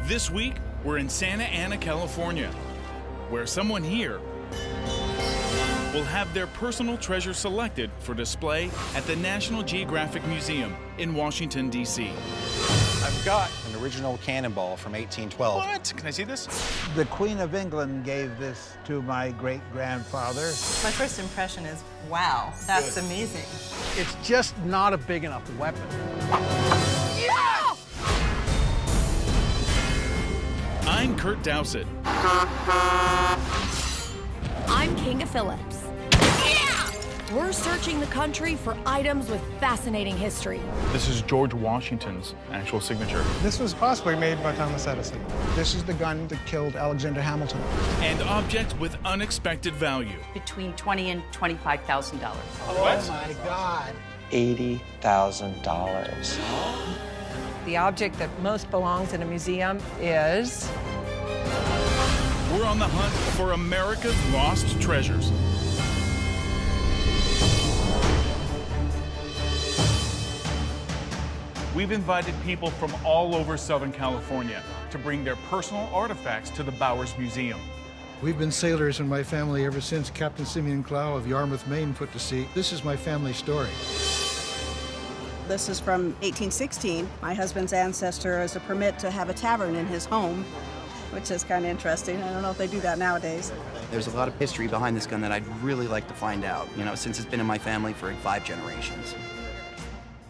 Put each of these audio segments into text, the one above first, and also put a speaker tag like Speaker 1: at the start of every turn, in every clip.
Speaker 1: This week, we're in Santa Ana, California, where someone here will have their personal treasure selected for display at the National Geographic Museum in Washington, D.C.
Speaker 2: I've got an original Cannonball from 1812.
Speaker 3: What? Can I see this?
Speaker 4: The Queen of England gave this to my great-grandfather.
Speaker 5: My first impression is, wow, that's amazing.
Speaker 6: It's just not a big enough weapon.
Speaker 1: I'm Curt Doussett.
Speaker 7: I'm Kinga Phillipps. We're searching the country for items with fascinating history.
Speaker 3: This is George Washington's actual signature.
Speaker 8: This was possibly made by Thomas Edison.
Speaker 9: This is the gun that killed Alexander Hamilton.
Speaker 1: And objects with unexpected value.
Speaker 5: Between $20,000 and $25,000.
Speaker 4: Oh my God.
Speaker 2: $80,000.
Speaker 5: The object that most belongs in a museum is...
Speaker 1: We're on the hunt for America's lost treasures. We've invited people from all over Southern California to bring their personal artifacts to the Bowers Museum.
Speaker 9: We've been sailors in my family ever since Captain Simeon Clow of Yarmouth, Maine put to sea. This is my family story.
Speaker 10: This is from 1816. My husband's ancestor has a permit to have a tavern in his home, which is kind of interesting. I don't know if they do that nowadays.
Speaker 11: There's a lot of history behind this gun that I'd really like to find out, since it's been in my family for 5 generations.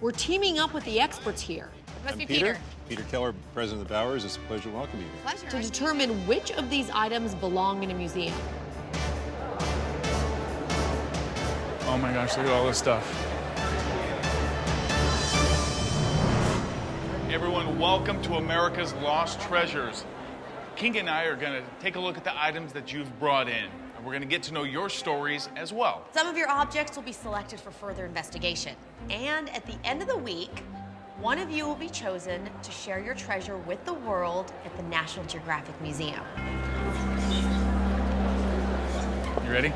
Speaker 7: We're teaming up with the experts here.
Speaker 12: Must be Peter. Peter Keller, president of the Bowers. It's a pleasure to welcome you.
Speaker 7: Pleasure. To determine which of these items belong in a museum.
Speaker 3: Oh my gosh, look at all this stuff.
Speaker 1: Everyone, welcome to America's Lost Treasures. Kinga and I are going to take a look at the items that you've brought in. And we're going to get to know your stories as well.
Speaker 7: Some of your objects will be selected for further investigation. And at the end of the week, one of you will be chosen to share your treasure with the world at the National Geographic Museum.
Speaker 3: You ready?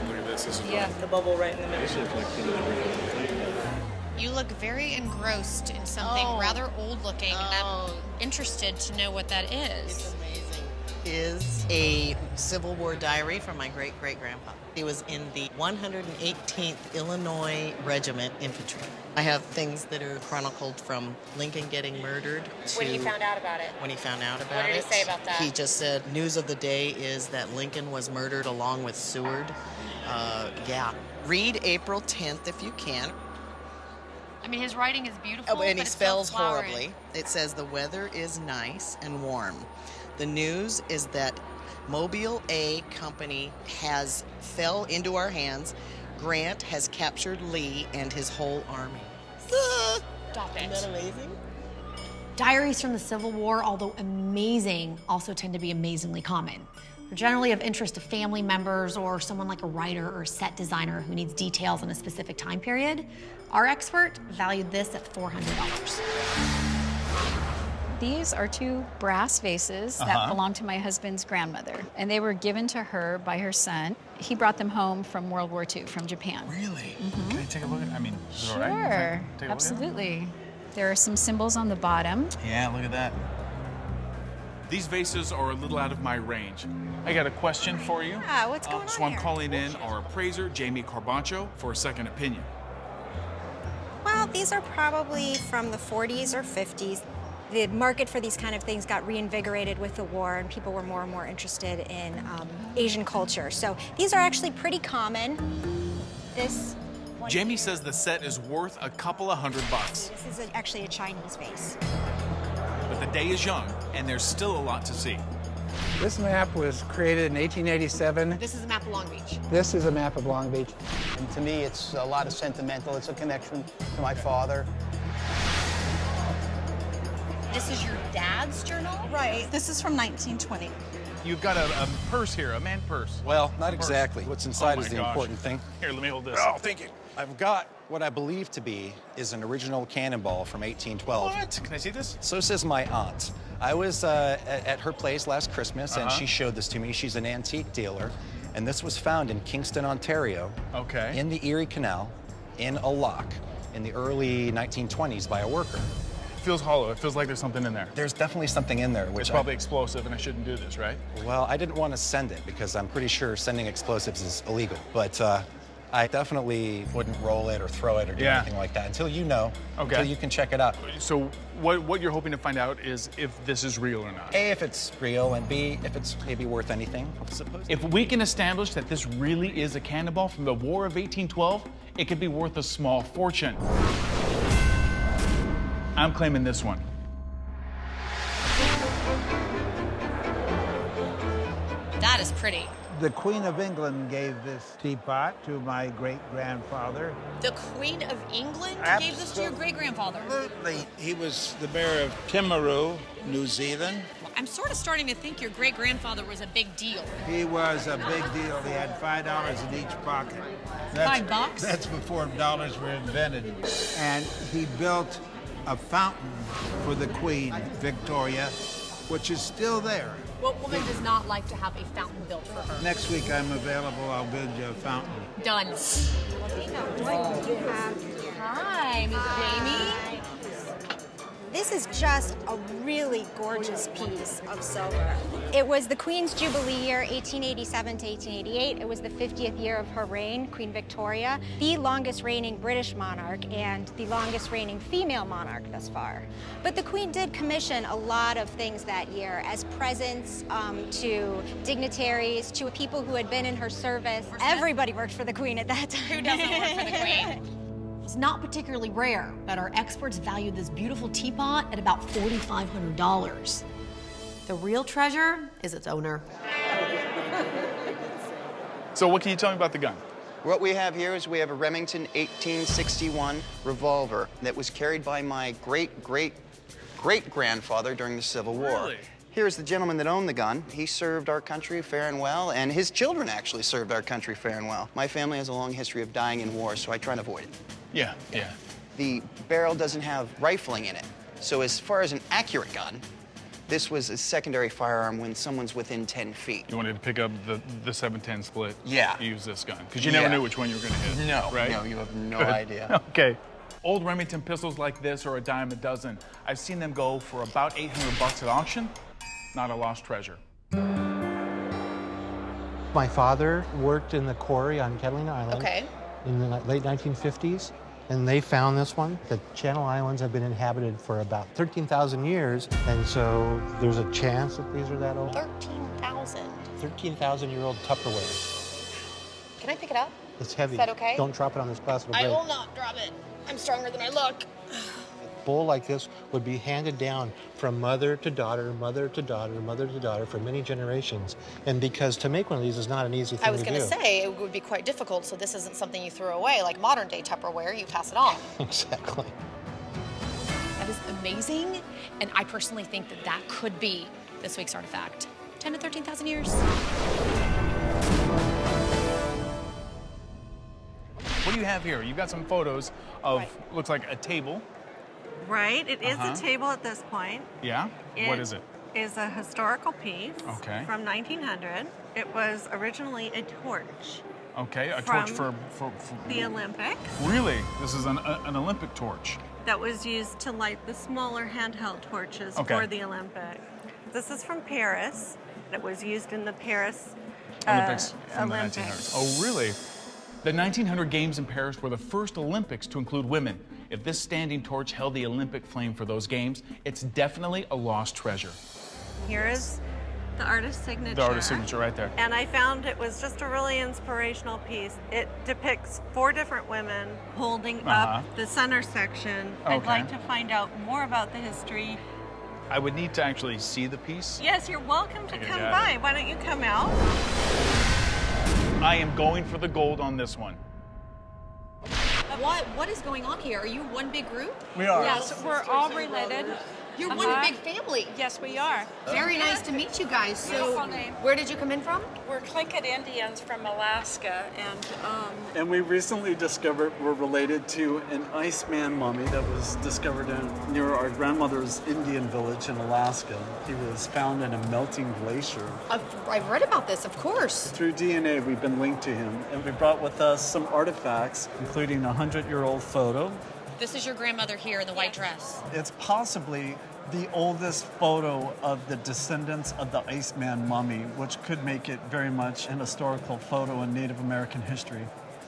Speaker 12: Look at this. This is
Speaker 5: Yeah, the bubble right in the middle.
Speaker 13: You look very engrossed in something rather old-looking, and I'm interested to know what that is.
Speaker 5: It's amazing. Is a Civil War diary from my great-great-grandpa. He was in the 118th Illinois Regiment Infantry. I have things that are chronicled from Lincoln getting murdered to...
Speaker 13: When he found out about it.
Speaker 5: When he found out about it.
Speaker 13: What did he say about that?
Speaker 5: He just said, news of the day is that Lincoln was murdered along with Seward. Yeah. Read April 10th if you can.
Speaker 13: I mean, his writing is beautiful,
Speaker 5: Oh, and he
Speaker 13: but it's
Speaker 5: spells
Speaker 13: so flowery.
Speaker 5: horribly. It says the weather is nice and warm. The news is that Mobile A Company fell into our hands. Grant has captured Lee and his whole army.
Speaker 13: Stop it.
Speaker 5: Isn't that amazing?
Speaker 7: Diaries from the Civil War, although amazing, also tend to be amazingly common. They're generally of interest to family members or someone like a writer or set designer who needs details on a specific time period. Our expert valued this at $400.
Speaker 14: These are 2 brass vases that belong to my husband's grandmother, and they were given to her by her son. He brought them home from World War II, from Japan.
Speaker 3: Really? Can I take a look at it? I mean, is it all right?
Speaker 14: Sure,
Speaker 3: Take a look at it?
Speaker 14: absolutely. There are some symbols on the bottom.
Speaker 3: Yeah, look at that.
Speaker 1: These vases are a little out of my range. I got a question for you.
Speaker 13: Yeah, what's going on
Speaker 1: So I'm
Speaker 13: here?
Speaker 1: calling in our appraiser, Jamie Carbancho, for a second opinion.
Speaker 15: Well, these are probably from the 40s or 50s. The market for these kind of things got reinvigorated with the war, and people were more and more interested in Asian culture. So these are actually pretty common. This one
Speaker 1: Jamie
Speaker 15: here,
Speaker 1: says the set is worth a couple of $100.
Speaker 15: this is actually a Chinese vase.
Speaker 1: But the day is young, and there's still a lot to see.
Speaker 4: This map was created in 1887.
Speaker 7: This is a map of Long Beach.
Speaker 9: This is a map of Long Beach.
Speaker 11: And to me, it's a lot of sentimental. It's a connection to my father.
Speaker 7: This is your dad's journal?
Speaker 10: Right. This is from 1920.
Speaker 1: You've got a purse here, a man purse.
Speaker 2: Well, not exactly. What's inside
Speaker 1: Oh
Speaker 2: is
Speaker 1: my
Speaker 2: the
Speaker 1: gosh.
Speaker 2: important thing.
Speaker 1: Here, let me hold this.
Speaker 2: Oh, thank you. I've got what I believe to be is an original Cannonball from 1812.
Speaker 1: What? Can I see this?
Speaker 2: So says my aunt. I was at her place last Christmas, and she showed this to me. She's an antique dealer, and this was found in Kingston, Ontario.
Speaker 1: Okay.
Speaker 2: In the Erie Canal, in a lock. in the early 1920s by a worker.
Speaker 3: It feels hollow. It feels like there's something in there.
Speaker 2: There's definitely something in there.
Speaker 3: It's probably explosive, and I shouldn't do this, right?
Speaker 2: Well, I didn't want to send it because I'm pretty sure sending explosives is illegal. But I definitely wouldn't roll it or throw it or do anything like that until you know, until you can check it out.
Speaker 3: So what you're hoping to find out is if this is real or not.
Speaker 2: A, if it's real, and B, if it's maybe worth anything, I suppose.
Speaker 3: If we can establish that this really is a cannonball from the War of 1812, it could be worth a small fortune. I'm claiming this one.
Speaker 13: That is pretty.
Speaker 4: The Queen of England gave this teapot to my great-grandfather.
Speaker 13: The Queen of England gave this to your great-grandfather?
Speaker 4: Absolutely. He was the mayor of Timaru, New Zealand.
Speaker 13: I'm sort of starting to think your great-grandfather was a big deal.
Speaker 4: He was a big deal. He had $5 in each pocket.
Speaker 13: $5?
Speaker 4: That's before dollars were invented. And he built a fountain for the Queen, Victoria, which is still there.
Speaker 13: What woman does not like to have a fountain built for her?
Speaker 4: Next week I'm available. I'll build you a fountain.
Speaker 13: Done. Hi, Miss Jamie.
Speaker 15: This is just a really gorgeous piece of silver. It was the Queen's Jubilee year, 1887 to 1888. It was the 50th year of her reign, Queen Victoria, the longest reigning British monarch and the longest reigning female monarch thus far. But the Queen did commission a lot of things that year as presents to dignitaries, to people who had been in her service. Everybody worked for the Queen at that time.
Speaker 13: Who doesn't work for the Queen?
Speaker 7: It's not particularly rare, but our experts valued this beautiful teapot at about $4,500. The real treasure is its owner.
Speaker 3: So what can you tell me about the gun?
Speaker 11: What we have here is we have a Remington 1861 revolver that was carried by my great-great-great-grandfather during the Civil War.
Speaker 3: Really?
Speaker 11: Here's the gentleman that owned the gun. He served our country fair and well, and his children actually served our country fair and well. My family has a long history of dying in war, so I try to avoid it.
Speaker 3: Yeah, yeah.
Speaker 11: The barrel doesn't have rifling in it. So as far as an accurate gun, this was a secondary firearm when someone's within 10 feet.
Speaker 3: You wanted to pick up the 7-10 split.
Speaker 11: Yeah.
Speaker 3: Use this gun, because you never knew which one you were going to hit.
Speaker 11: No,
Speaker 3: right?
Speaker 11: no, you have no
Speaker 3: Good.
Speaker 11: idea.
Speaker 3: Okay. Old Remington pistols like this are a dime a dozen. I've seen them go for about $800 at auction. Not a lost treasure.
Speaker 6: My father worked in the quarry on Catalina Island
Speaker 13: Okay.
Speaker 6: in the late 1950s, and they found this one. The Channel Islands have been inhabited for about 13,000 years, and so there's a chance that these are that old.
Speaker 13: 13,000.
Speaker 6: 13,000-year-old Tupperware.
Speaker 13: Can I pick it up?
Speaker 6: It's heavy.
Speaker 13: Is that okay?
Speaker 6: Don't drop it on this glass. It'll
Speaker 13: I
Speaker 6: break.
Speaker 13: will not drop it. I'm stronger than I look.
Speaker 6: A bowl like this would be handed down from mother to daughter, mother to daughter, mother to daughter for many generations. And because to make one of these is not an easy thing to do.
Speaker 13: I was going to say it would be quite difficult, so this isn't something you throw away like modern day Tupperware. You pass it on.
Speaker 6: Exactly.
Speaker 13: That is amazing, and I personally think that that could be this week's artifact. 10 to 13,000 years.
Speaker 3: What do you have here? You've got some photos of, looks like a table.
Speaker 16: Right, it is a table at this point.
Speaker 3: Yeah? What is it?
Speaker 16: It is a historical piece from 1900. It was originally a torch.
Speaker 3: Okay, a torch for
Speaker 16: the Olympics.
Speaker 3: Really? This is an Olympic torch.
Speaker 16: That was used to light the smaller handheld torches for the Olympics. This is from Paris. It was used in the Paris
Speaker 3: Olympics from the 1900s. Oh, really? The 1900 Games in Paris were the first Olympics to include women. If this standing torch held the Olympic flame for those games, it's definitely a lost treasure.
Speaker 16: Here is the artist's signature.
Speaker 3: The artist's signature right there.
Speaker 16: And I found it was just a really inspirational piece. It depicts 4 different women holding up the center section. I'd like to find out more about the history.
Speaker 3: I would need to actually see the piece.
Speaker 16: Yes, you're welcome to come by. Why don't you come out?
Speaker 3: I am going for the gold on this one.
Speaker 13: What is going on here? Are you one big group?
Speaker 3: We are.
Speaker 16: Yes, we're all related.
Speaker 13: You're one big family.
Speaker 16: Yes, we are.
Speaker 13: Very nice to meet you guys. So, where did you come in from?
Speaker 16: We're Tlingit Indians from Alaska,
Speaker 17: And we recently discovered we're related to an Iceman mummy that was discovered near our grandmother's Indian village in Alaska. He was found in a melting glacier.
Speaker 13: I've read about this, of course.
Speaker 17: Through DNA, we've been linked to him, and we brought with us some artifacts, including a 100-year-old photo
Speaker 13: This is your grandmother here in the white dress.
Speaker 17: It's possibly the oldest photo of the descendants of the Iceman mummy, which could make it very much an historical photo in Native American history.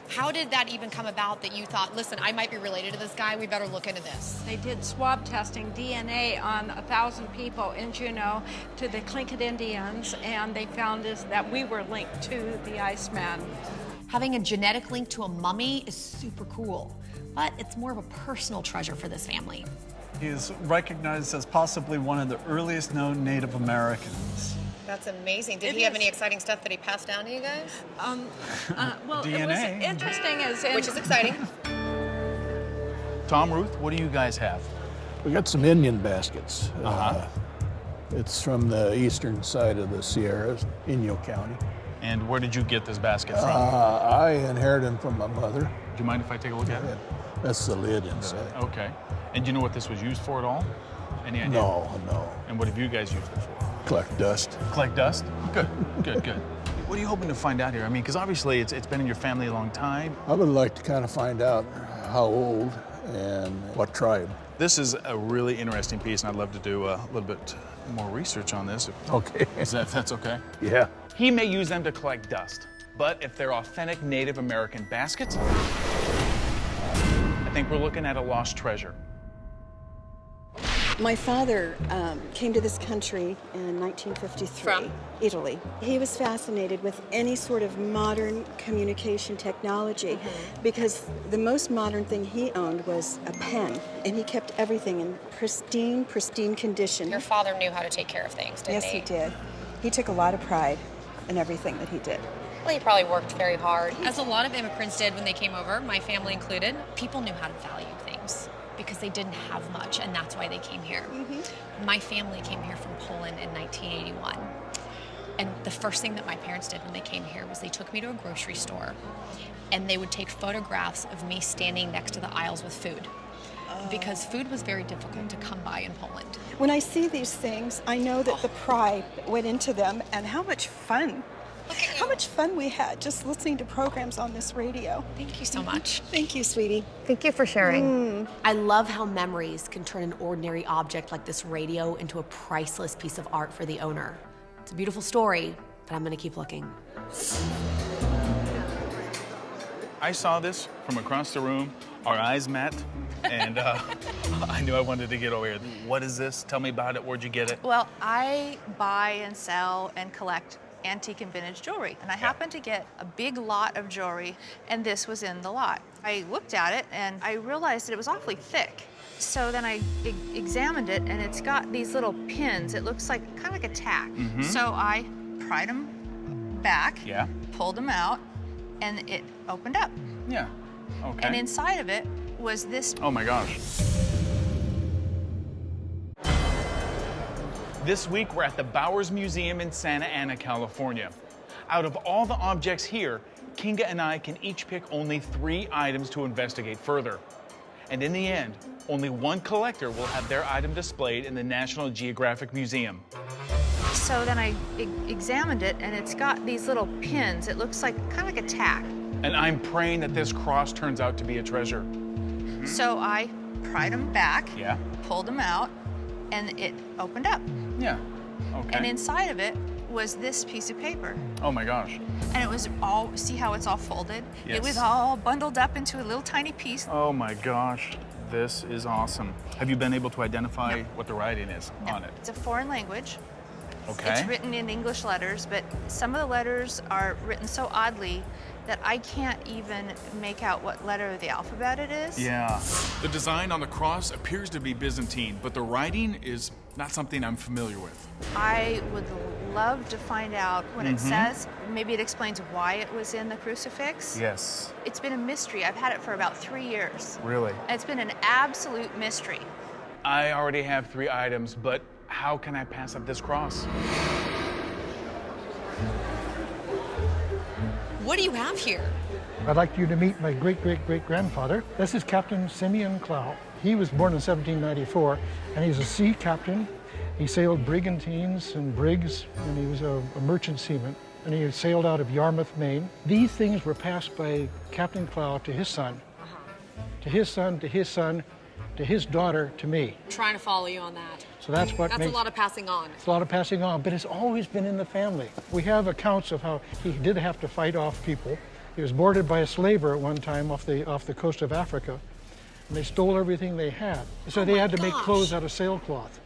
Speaker 13: How did that even come about that you thought, listen, I might be related to this guy, we better look into this?
Speaker 18: They did swab testing, DNA on 1,000 people in Juneau to the Tlingit Indians, and they found that we were linked to the Iceman.
Speaker 7: Having a genetic link to a mummy is super cool, but it's more of a personal treasure for this family.
Speaker 17: He is recognized as possibly one of the earliest known Native Americans.
Speaker 13: That's amazing. Did he have any exciting stuff that he passed down to you guys?
Speaker 18: Well,
Speaker 17: DNA.
Speaker 18: It was interesting as in...
Speaker 13: Which is exciting.
Speaker 3: Tom, Ruth, what do you guys have?
Speaker 19: We got some Indian baskets. It's from the eastern side of the Sierras, Inyo County.
Speaker 3: And where did you get this basket from?
Speaker 19: I inherited them from my mother.
Speaker 3: Do you mind if I take a look at it?
Speaker 19: That's the lid inside.
Speaker 3: Okay. And do you know what this was used for at all? Any idea?
Speaker 19: No.
Speaker 3: And what have you guys used it for?
Speaker 19: Collect dust.
Speaker 3: Collect dust? Good. What are you hoping to find out here? I mean, because obviously it's been in your family a long time.
Speaker 19: I would like to kind of find out how old and what tribe.
Speaker 3: This is a really interesting piece, and I'd love to do a little bit more research on this.
Speaker 19: Okay.
Speaker 3: That's okay?
Speaker 19: Yeah.
Speaker 3: He may use them to collect dust, but if they're authentic Native American baskets, I think we're looking at a lost treasure.
Speaker 10: My father came to this country in 1953.
Speaker 13: From?
Speaker 10: Italy. He was fascinated with any sort of modern communication technology because the most modern thing he owned was a pen, and he kept everything in pristine condition.
Speaker 13: Your father knew how to take care of things, didn't
Speaker 10: Yes,
Speaker 13: he?
Speaker 10: he did. He took a lot of pride in everything that he did.
Speaker 13: Well, he probably worked very hard. As a lot of immigrants did when they came over, my family included, people knew how to value things because they didn't have much, and that's why they came here. My family came here from Poland in 1981. And the first thing that my parents did when they came here was they took me to a grocery store, and they would take photographs of me standing next to the aisles with food. Because food was very difficult to come by in Poland.
Speaker 10: When I see these things, I know that the pride went into them and how much fun we had just listening to programs on this radio.
Speaker 13: Thank you so much.
Speaker 10: Thank you, sweetie.
Speaker 7: Thank you for sharing. I love how memories can turn an ordinary object like this radio into a priceless piece of art for the owner. It's a beautiful story, but I'm gonna keep looking.
Speaker 3: I saw this from across the room. Our eyes met, and I knew I wanted to get over here. What is this? Tell me about it. Where'd you get it?
Speaker 20: Well, I buy and sell and collect antique and vintage jewelry, and I happened to get a big lot of jewelry, and this was in the lot. I looked at it, and I realized that it was awfully thick. So then I examined it, and it's got these little pins. It looks like kind of like a tack. So I pried them back, pulled them out, and it opened up.
Speaker 3: Yeah. Okay.
Speaker 20: And inside of it was this.
Speaker 3: Oh my gosh. This week we're at the Bowers Museum in Santa Ana, California. Out of all the objects here, Kinga and I can each pick only 3 items to investigate further. And in the end, only one collector will have their item displayed in the National Geographic Museum.
Speaker 20: So then I examined it, and it's got these little pins. It looks like kind of like a tack.
Speaker 3: And I'm praying that this cross turns out to be a treasure.
Speaker 20: So I pried them back, pulled them out, and it opened up.
Speaker 3: Yeah, okay.
Speaker 20: And inside of it was this piece of paper.
Speaker 3: Oh my gosh.
Speaker 20: And it was all, see how it's all folded?
Speaker 3: Yes.
Speaker 20: It was all bundled up into a little tiny piece.
Speaker 3: Oh my gosh, this is awesome. Have you been able to identify what the writing is on it?
Speaker 20: It's a foreign language.
Speaker 3: Okay.
Speaker 20: It's written in English letters, but some of the letters are written so oddly that I can't even make out what letter of the alphabet it is.
Speaker 3: Yeah. The design on the cross appears to be Byzantine, but the writing is not something I'm familiar with.
Speaker 20: I would love to find out what it says. Maybe it explains why it was in the crucifix.
Speaker 3: Yes.
Speaker 20: It's been a mystery. I've had it for about 3 years.
Speaker 3: Really?
Speaker 20: And it's been an absolute mystery.
Speaker 3: I already have 3 items, but how can I pass up this cross?
Speaker 13: What do you have here?
Speaker 9: I'd like you to meet my great-great-great-grandfather. This is Captain Simeon Clow. He was born in 1794, and he's a sea captain. He sailed brigantines and brigs, and he was a merchant seaman. And he sailed out of Yarmouth, Maine. These things were passed by Captain Clow to his son. to his son, to his son, to his daughter, to me.
Speaker 21: Trying to follow you on that.
Speaker 9: So that's what
Speaker 21: That's
Speaker 9: makes...
Speaker 21: a lot of passing on.
Speaker 9: It's a lot of passing on, but it's always been in the family. We have accounts of how he did have to fight off people. He was boarded by a slaver at one time off the coast of Africa, and they stole everything they had. So they had to make clothes out of sailcloth.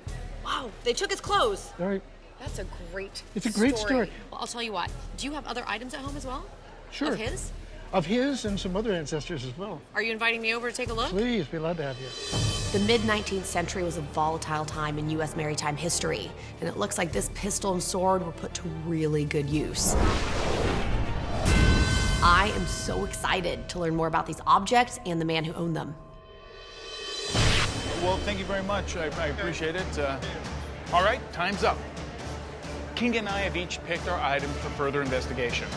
Speaker 21: Wow, they took his clothes.
Speaker 9: Right.
Speaker 21: That's a great
Speaker 9: It's a great story.
Speaker 21: Well, I'll tell you what. Do you have other items at home as well?
Speaker 9: Sure.
Speaker 21: Of his?
Speaker 9: Of his and some other ancestors as well.
Speaker 21: Are you inviting me over to take a look?
Speaker 9: Please, be glad to have you.
Speaker 22: The mid-19th century was a volatile time in U.S. maritime history, and it looks like this pistol and sword were put to really good use. I am so excited to learn more about these objects and the man who owned them.
Speaker 3: Well, thank you very much. I appreciate it. All right, time's up. Kinga and I have each picked our items for further investigation.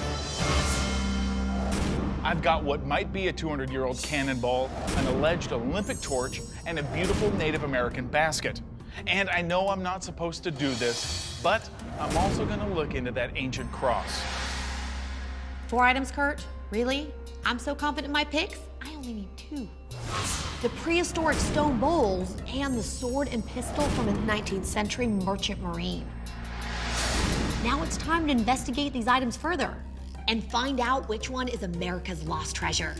Speaker 3: I've got what might be a 200-year-old cannonball, an alleged Olympic torch, and a beautiful Native American basket. And I know I'm not supposed to do this, but I'm also gonna look into that ancient cross.
Speaker 7: 4 items, Curt? Really? I'm so confident in my picks, I only need 2. The prehistoric stone bowls and the sword and pistol from a 19th century merchant marine. Now it's time to investigate these items further and find out which one is America's lost treasure.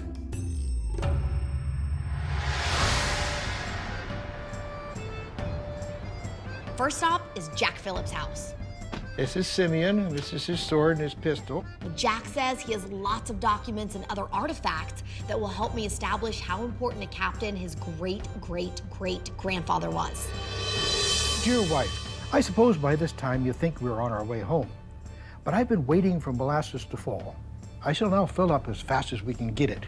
Speaker 7: First stop is Jack Phillipps' house.
Speaker 9: This is Simeon, this is his sword and his pistol.
Speaker 7: Jack says he has lots of documents and other artifacts that will help me establish how important a captain his great-great-great-grandfather was.
Speaker 9: Dear wife, I suppose by this time you think we're on our way home. But I've been waiting for molasses to fall. I shall now fill up as fast as we can get it.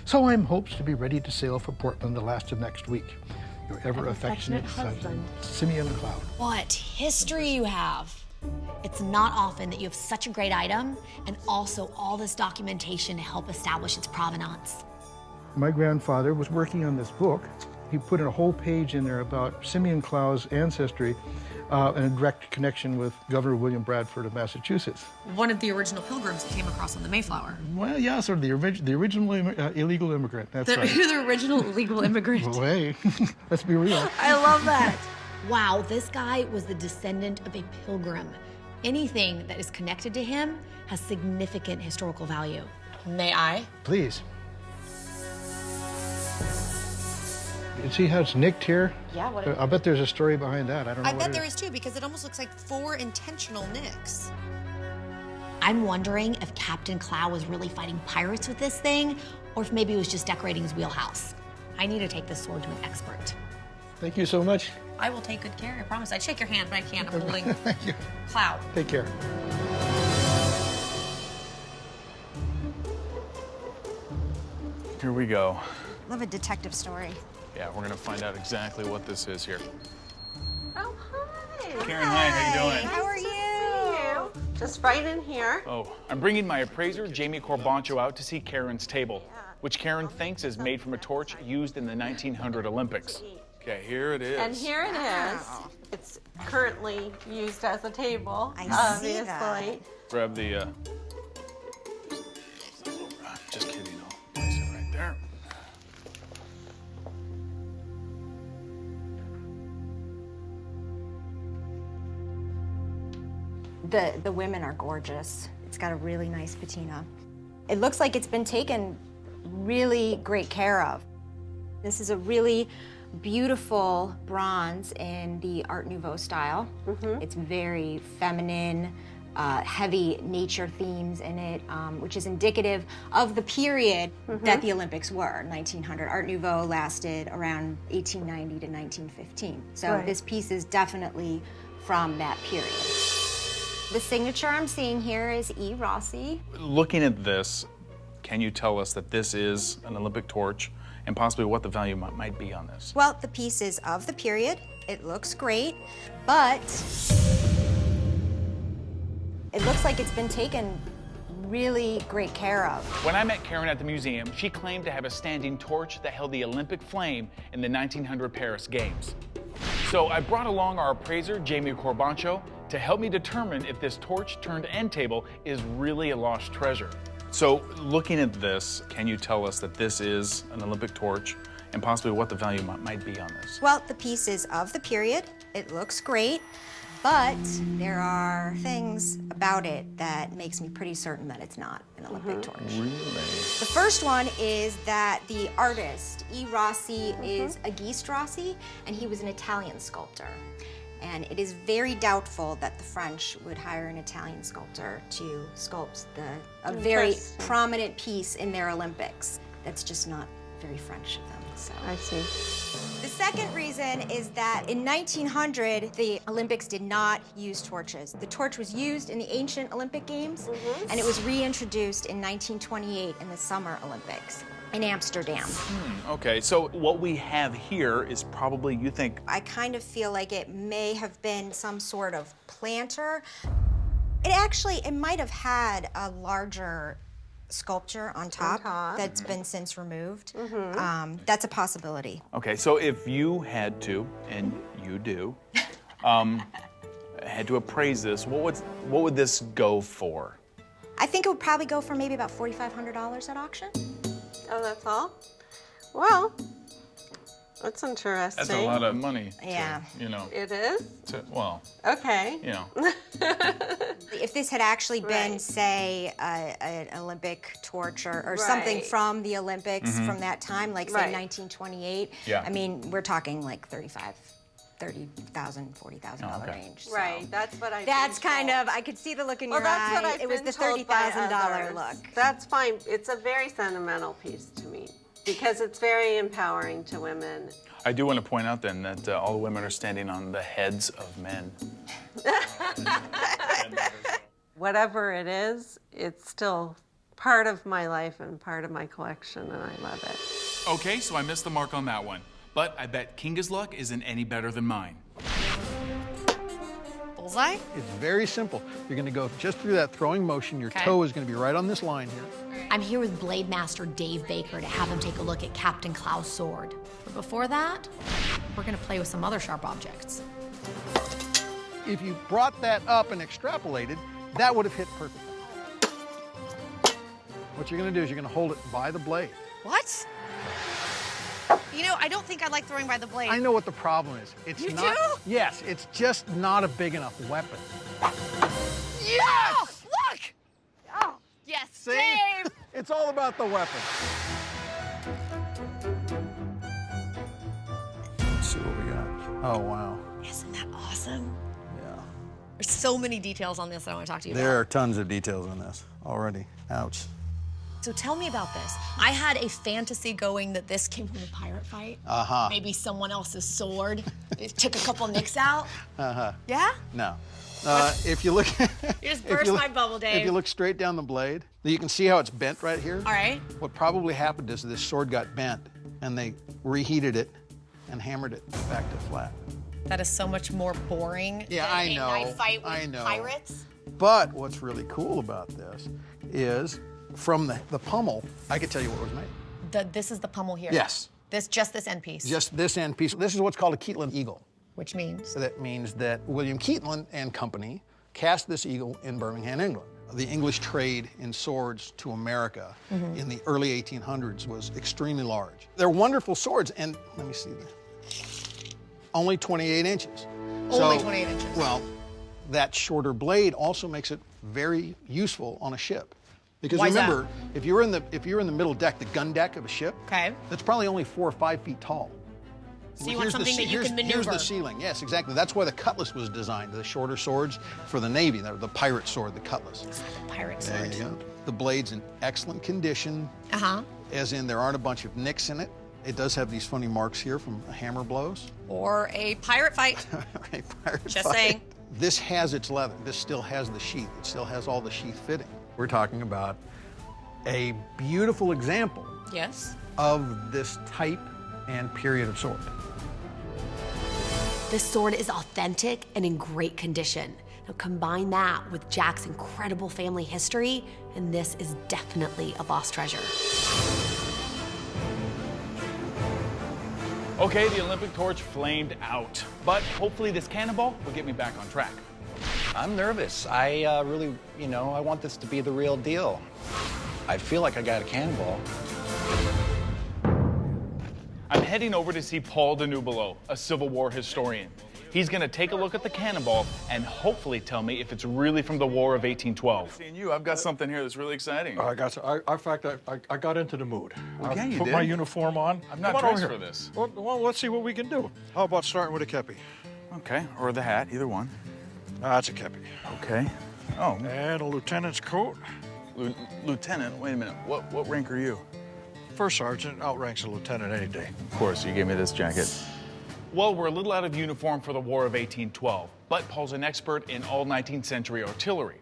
Speaker 9: So I'm hopes to be ready to sail for Portland the last of next week. Your ever affectionate husband, Simeon Cloud.
Speaker 7: What history you have. It's not often that you have such a great item and also all this documentation to help establish its provenance.
Speaker 9: My grandfather was working on this book. He put in a whole page in there about Simeon Cloud's ancestry and a direct connection with Governor William Bradford of Massachusetts.
Speaker 21: One of the original pilgrims that came across on the Mayflower.
Speaker 9: Well, yeah, sort of the original illegal immigrant. That's right.
Speaker 21: The original illegal immigrant.
Speaker 9: Well, hey, let's be real.
Speaker 21: I love that.
Speaker 7: Wow, this guy was the descendant of a pilgrim. Anything that is connected to him has significant historical value.
Speaker 21: May I?
Speaker 9: Please. You see how it's nicked here?
Speaker 21: Yeah, what?
Speaker 9: I bet there's a story behind that. I don't know
Speaker 21: I
Speaker 9: what
Speaker 21: bet
Speaker 9: it
Speaker 21: there
Speaker 9: is.
Speaker 21: is too, because it almost looks like 4 intentional nicks.
Speaker 7: I'm wondering if Captain Clow was really fighting pirates with this thing, or if maybe it was just decorating his wheelhouse. I need to take this sword to an expert.
Speaker 9: Thank you so much.
Speaker 21: I will take good care, I promise. I'd shake your hand, but I can't. I'm holding
Speaker 9: Thank you.
Speaker 21: Clow.
Speaker 9: Take care.
Speaker 3: Here we go.
Speaker 15: Love a detective story.
Speaker 3: Yeah, we're gonna find out exactly what this is here.
Speaker 16: Oh, hi.
Speaker 3: Karen, hi, how you doing?
Speaker 16: How are you? Just right in here.
Speaker 3: Oh, I'm bringing my appraiser, Jamie Corbancho, out to see Karen's table, which Karen thinks is made from a torch used in the 1900 Olympics. Okay, here it is.
Speaker 16: And here it is. It's currently used as a table,
Speaker 15: I
Speaker 16: obviously.
Speaker 15: see that.
Speaker 3: Grab the, just kidding, I'll place it right there.
Speaker 15: The women are gorgeous. It's got a really nice patina. It looks like it's been taken really great care of. This is a really beautiful bronze in the Art Nouveau style. It's very feminine, heavy nature themes in it, which is indicative of the period that the Olympics were, 1900. Art Nouveau lasted around 1890 to 1915. So
Speaker 16: Right.
Speaker 15: this piece is definitely from that period. The signature I'm seeing here is E. Rossi.
Speaker 3: Looking at this, can you tell us that this is an Olympic torch and possibly what the value might be on this?
Speaker 15: Well, the piece is of the period. It looks great, but it looks like it's been taken really great care of.
Speaker 3: When I met Karen at the museum, she claimed to have a standing torch that held the Olympic flame in the 1900 Paris Games. So I brought along our appraiser, Jamie Corbancho, to help me determine if this torch turned end table is really a lost treasure. So looking at this, can you tell us that this is an Olympic torch and possibly what the value might be on this.
Speaker 15: Well, the piece is of the period. It looks great, but there are things about it that makes me pretty certain that it's not an Olympic torch.
Speaker 3: Really?
Speaker 15: The first one is that the artist, E. Rossi, is Auguste Rossi, and he was an Italian sculptor. And it is very doubtful that the French would hire an Italian sculptor to sculpt a very prominent piece in their Olympics. That's just not very French of them. So.
Speaker 16: I see.
Speaker 15: The second reason is that in 1900, the Olympics did not use torches. The torch was used in the ancient Olympic Games, and it was reintroduced in 1928 in the Summer Olympics in Amsterdam.
Speaker 3: Okay, so what we have here is probably, you think...
Speaker 15: I kind of feel like it may have been some sort of planter. It might have had a larger sculpture on top that's been since removed. That's a possibility.
Speaker 3: Okay, so if you had to, and you do, had to appraise this, what would this go for?
Speaker 15: I think it would probably go for maybe about $4,500 at auction.
Speaker 16: Oh, that's all? Well, that's interesting.
Speaker 3: That's a lot of money.
Speaker 15: Yeah.
Speaker 3: To, you know.
Speaker 16: It is?
Speaker 3: Well.
Speaker 16: Okay.
Speaker 3: You know.
Speaker 15: If this had actually been, say, an Olympic torch or something from the Olympics from that time, like, say, 1928, I mean, we're talking like $30,000, $40,000 range. So.
Speaker 16: Right, that's what I
Speaker 15: That's kind of, I could see the look in your
Speaker 16: that's what
Speaker 15: eye.
Speaker 16: I've
Speaker 15: It was
Speaker 16: been
Speaker 15: the
Speaker 16: told by
Speaker 15: $30,000
Speaker 16: others.
Speaker 15: look.
Speaker 16: That's fine. It's a very sentimental piece to me because it's very empowering to women.
Speaker 3: I do want to point out then that all the women are standing on the heads of men.
Speaker 16: Whatever it is, it's still part of my life and part of my collection, and I love it.
Speaker 1: Okay, so I missed the mark on that one. But I bet Kinga's luck isn't any better than mine.
Speaker 7: Bullseye?
Speaker 19: It's very simple. You're going to go just through that throwing motion. Your toe is going to be right on this line here.
Speaker 7: I'm here with Blade Master Dave Baker to have him take a look at Captain Klau's sword. But before that, we're going to play with some other sharp objects.
Speaker 19: If you brought that up and extrapolated, that would have hit perfectly. What you're going to do is you're going to hold it by the blade.
Speaker 7: What? You know, I don't think I like throwing by the blade.
Speaker 19: I know what the problem is. It's
Speaker 7: You
Speaker 19: not.
Speaker 7: do?
Speaker 19: Yes, it's just not a big enough weapon.
Speaker 7: Yes! Look! Oh, yes,
Speaker 19: See?
Speaker 7: Dave!
Speaker 19: It's all about the weapon. Let's see what we got. Oh, wow.
Speaker 7: Isn't that awesome?
Speaker 19: Yeah.
Speaker 7: There's so many details on this that I want to talk to you about.
Speaker 19: There are tons of details in this already. Ouch.
Speaker 7: So tell me about this. I had a fantasy going that this came from a pirate fight. Maybe someone else's sword. It took a couple nicks out. Yeah?
Speaker 19: No. If you look...
Speaker 7: You just burst my bubble, Dave.
Speaker 19: If you look straight down the blade, you can see how it's bent right here.
Speaker 7: All right.
Speaker 19: What probably happened is this sword got bent, and they reheated it and hammered it back to flat.
Speaker 7: That is so much more boring than a knife fight with pirates.
Speaker 19: But what's really cool about this is from the pommel, I could tell you what was made.
Speaker 7: This is the pommel here?
Speaker 19: Yes.
Speaker 7: Just this end piece?
Speaker 19: Just this end piece. This is what's called a Keatland eagle.
Speaker 7: Which means?
Speaker 19: That means that William Keatland and Company cast this eagle in Birmingham, England. The English trade in swords to America in the early 1800s was extremely large. They're wonderful swords, and let me see. Only 28 inches.
Speaker 7: Only 28 inches.
Speaker 19: Well, that shorter blade also makes it very useful on a ship. Because
Speaker 7: Why is
Speaker 19: remember,
Speaker 7: that?
Speaker 19: if you're in the middle deck, the gun deck of a ship, that's probably only 4 or 5 feet tall.
Speaker 7: So you want something that you can maneuver.
Speaker 19: Here's the ceiling. Yes, exactly. That's why the cutlass was designed, the shorter swords for the Navy, the pirate sword, the cutlass.
Speaker 7: Pirate
Speaker 19: There
Speaker 7: sword.
Speaker 19: you go. The blade's in excellent condition, as in there aren't a bunch of nicks in it. It does have these funny marks here from hammer blows.
Speaker 7: Or a pirate fight. Just saying.
Speaker 19: This has its leather. This still has the sheath. It still has all the sheath fitting. We're talking about a beautiful example of this type and period of sword.
Speaker 22: This sword is authentic and in great condition. Now combine that with Jack's incredible family history, and this is definitely a lost treasure.
Speaker 3: Okay, the Olympic torch flamed out, but hopefully this cannonball will get me back on track.
Speaker 2: I'm nervous. I really, I want this to be the real deal. I feel like I got a cannonball.
Speaker 3: I'm heading over to see Paul DeNubilo, a Civil War historian. He's gonna take a look at the Cannonball and hopefully tell me if it's really from the War of 1812.
Speaker 1: Seeing you, I've got something here that's really exciting.
Speaker 8: In fact, I got into the mood.
Speaker 1: Okay, you
Speaker 8: put
Speaker 1: did?
Speaker 8: my uniform on.
Speaker 1: I'm not
Speaker 8: Come on
Speaker 1: dressed
Speaker 8: over
Speaker 1: for
Speaker 8: here.
Speaker 1: this.
Speaker 8: Well, let's see what we can do. How about starting with a kepi?
Speaker 1: Okay, or the hat, either one.
Speaker 8: That's a kepi.
Speaker 1: Okay. Oh.
Speaker 8: And a lieutenant's coat.
Speaker 1: Lieutenant, wait a minute. What rank are you?
Speaker 8: First sergeant outranks a lieutenant any day.
Speaker 1: Of course, you gave me this jacket.
Speaker 3: Well, we're a little out of uniform for the War of 1812, but Paul's an expert in all 19th century artillery.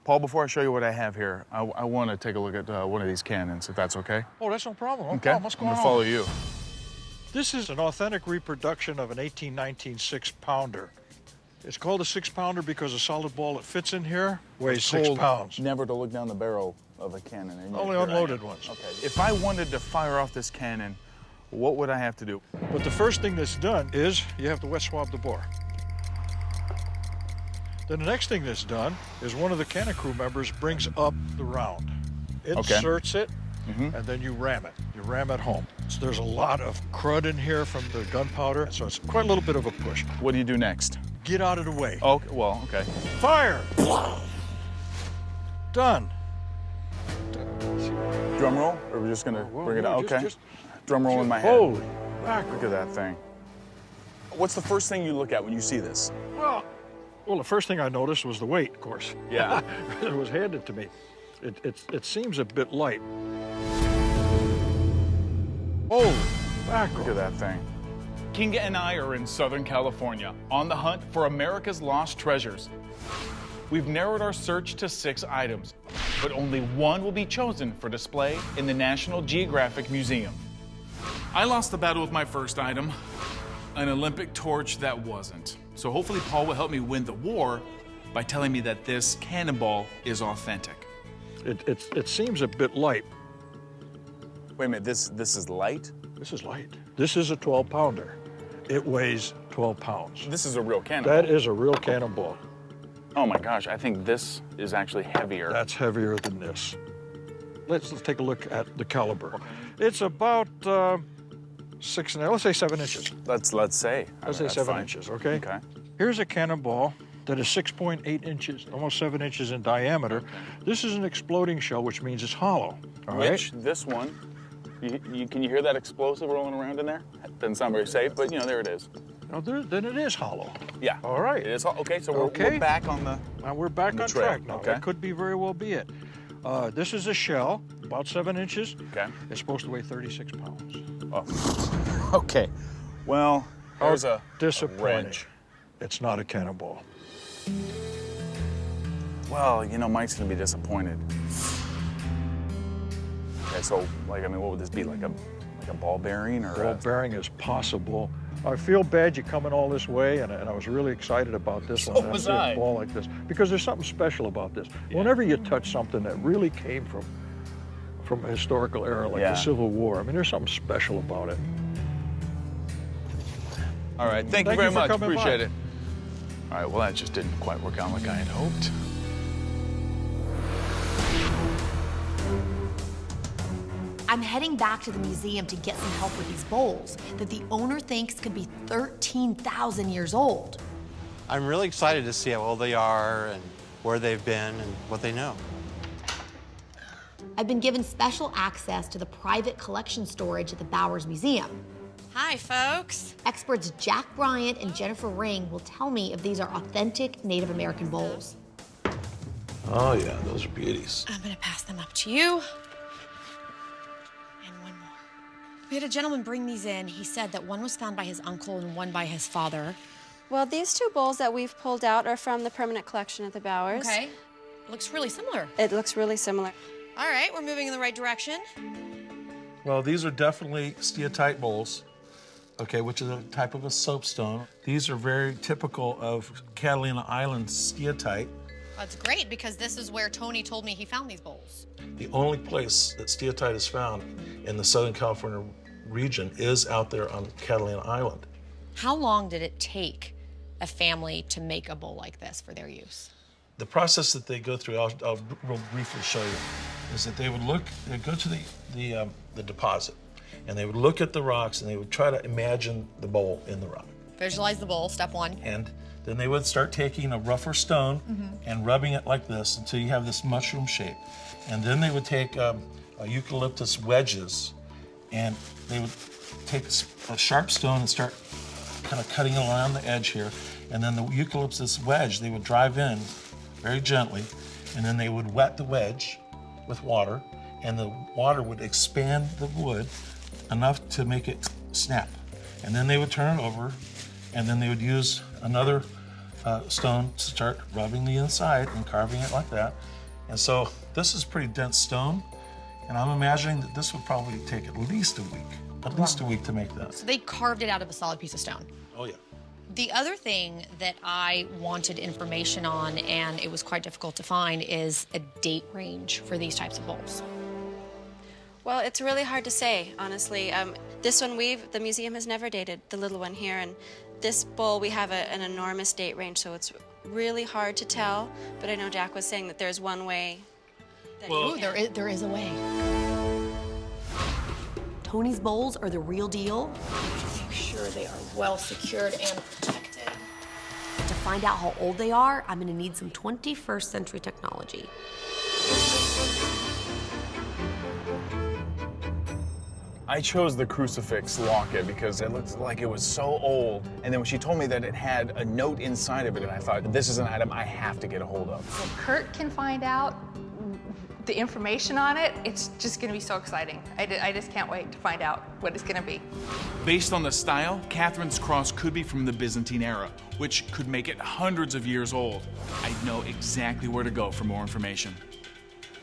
Speaker 1: Paul, before I show you what I have here, I want to take a look at one of these cannons, if that's okay.
Speaker 8: Oh, that's no problem.
Speaker 1: Okay, I'm
Speaker 8: What's going on?
Speaker 1: gonna follow you.
Speaker 8: This is an authentic reproduction of an 1819 6-pounder. It's called a 6-pounder because a solid ball that fits in here weighs 6 pounds.
Speaker 1: Never to look down the barrel of a cannon. And
Speaker 8: Only unloaded ones.
Speaker 1: Okay. If I wanted to fire off this cannon, what would I have to do?
Speaker 8: But the first thing that's done is you have to wet swab the bore. Then the next thing that's done is one of the cannon crew members brings up the round, inserts it, and then you ram it. You ram it home. So there's a lot of crud in here from the gunpowder, so it's quite a little bit of a push.
Speaker 1: What do you do next?
Speaker 8: Get out of the way.
Speaker 1: Oh, well, okay.
Speaker 8: Fire! Done.
Speaker 1: Drum roll, or we're just gonna bring it out? Okay. Drum roll in my head.
Speaker 8: Holy mackerel.
Speaker 1: Look at that thing. What's the first thing you look at when you see this?
Speaker 8: Well, the first thing I noticed was the weight, of course.
Speaker 1: Yeah.
Speaker 8: It was handed to me. It seems a bit light. Holy mackerel.
Speaker 1: Look at that thing.
Speaker 3: Kinga and I are in Southern California on the hunt for America's lost treasures. We've narrowed our search to 6 items, but only one will be chosen for display in the National Geographic Museum. I lost the battle with my first item, an Olympic torch that wasn't. So hopefully Paul will help me win the war by telling me that this Cannonball is authentic.
Speaker 8: It seems a bit light.
Speaker 1: Wait a minute, this is light?
Speaker 8: This is light. This is a 12-pounder. It weighs 12 pounds.
Speaker 1: This is a real cannonball.
Speaker 8: That is a real cannonball.
Speaker 1: Oh my gosh, I think this is actually heavier.
Speaker 8: That's heavier than this. Let's take a look at the caliber. It's about 6 and let's say 7 inches.
Speaker 1: Let's say.
Speaker 8: Let's say 7 inches, okay?
Speaker 1: Okay.
Speaker 8: Here's a cannonball that is 6.8 inches, almost 7 inches in diameter. This is an exploding shell, which means it's hollow. All right?
Speaker 1: This one, can you hear that explosive rolling around in there? Doesn't sound very safe, but you know, there it is.
Speaker 8: No, then it is hollow.
Speaker 1: Yeah.
Speaker 8: All right.
Speaker 1: It is okay, so we're back on the
Speaker 8: Now we're back on
Speaker 1: trail.
Speaker 8: track now.
Speaker 1: Okay.
Speaker 8: That could be very well be it. This is a shell, about 7 inches.
Speaker 1: Okay.
Speaker 8: It's supposed to weigh 36 pounds.
Speaker 1: Oh. Okay. Well, there's a wrench.
Speaker 8: It's not a cannonball.
Speaker 1: Well, you know, Mike's gonna be disappointed. Okay, so like, I mean, what would this be, like a ball bearing or?
Speaker 8: Ball bearing is possible. I feel bad you coming all this way, and I was really excited about this one.
Speaker 1: So was
Speaker 8: I.
Speaker 1: I.
Speaker 8: A ball like this because there's something special about this. Yeah. Whenever you touch something that really came from a historical era like the Civil War, I mean, there's something special about it.
Speaker 1: All right, thank you very much. Appreciate
Speaker 8: by.
Speaker 1: it. All right, well, that just didn't quite work out like I had hoped.
Speaker 7: I'm heading back to the museum to get some help with these bowls that the owner thinks could be 13,000 years old.
Speaker 6: I'm really excited to see how old they are and where they've been and what they know.
Speaker 7: I've been given special access to the private collection storage at the Bowers Museum.
Speaker 21: Hi, folks.
Speaker 7: Experts Jack Bryant and Jennifer Ring will tell me if these are authentic Native American bowls.
Speaker 12: Oh, yeah, those are beauties.
Speaker 21: I'm gonna pass them up to you. And one more. We had a gentleman bring these in. He said that one was found by his uncle and one by his father.
Speaker 23: Well, these 2 bowls that we've pulled out are from the permanent collection at the Bowers.
Speaker 21: Okay. Looks really similar.
Speaker 23: It looks really similar.
Speaker 21: All right, we're moving in the right direction.
Speaker 12: Well, these are definitely steatite bowls, okay, which is a type of a soapstone. These are very typical of Catalina Island steatite.
Speaker 21: That's great, because this is where Tony told me he found these bowls.
Speaker 12: The only place that steatite is found in the Southern California region is out there on Catalina Island.
Speaker 21: How long did it take a family to make a bowl like this for their use?
Speaker 12: The process that they go through, I'll real briefly show you, is that they'd go to the deposit. and they would look at the rocks and they would try to imagine the bowl in the rock.
Speaker 7: Visualize the bowl, step one.
Speaker 12: And then they would start taking a rougher stone and rubbing it like this until you have this mushroom shape. And then they would take eucalyptus wedges and they would take a sharp stone and start kind of cutting around the edge here. And then the eucalyptus wedge, they would drive in very gently, and then they would wet the wedge with water, and the water would expand the wood enough to make it snap. And then they would turn it over, and then they would use another stone to start rubbing the inside and carving it like that. And so this is pretty dense stone, and I'm imagining that this would probably take at least a week to make that.
Speaker 7: So they carved it out of a solid piece of stone.
Speaker 12: Oh yeah.
Speaker 7: The other thing that I wanted information on, and it was quite difficult to find, is a date range for these types of bowls.
Speaker 23: Well, it's really hard to say, honestly. This one the museum has never dated, the little one here, and this bowl we have an enormous date range, so it's really hard to tell. But I know Jack was saying that there's one way.
Speaker 7: There is a way.
Speaker 22: Tony's bowls are the real deal.
Speaker 7: Make sure they are well secured and protected.
Speaker 22: To find out how old they are, I'm gonna need some 21st century technology.
Speaker 3: I chose the crucifix locket because it looked like it was so old. And then when she told me that it had a note inside of it, and I thought, this is an item I have to get a hold of.
Speaker 20: When Curt can find out the information on it, it's just gonna be so exciting. I just can't wait to find out what it's gonna be.
Speaker 1: Based on the style, Catherine's cross could be from the Byzantine era, which could make it hundreds of years old. I'd know exactly where to go for more information.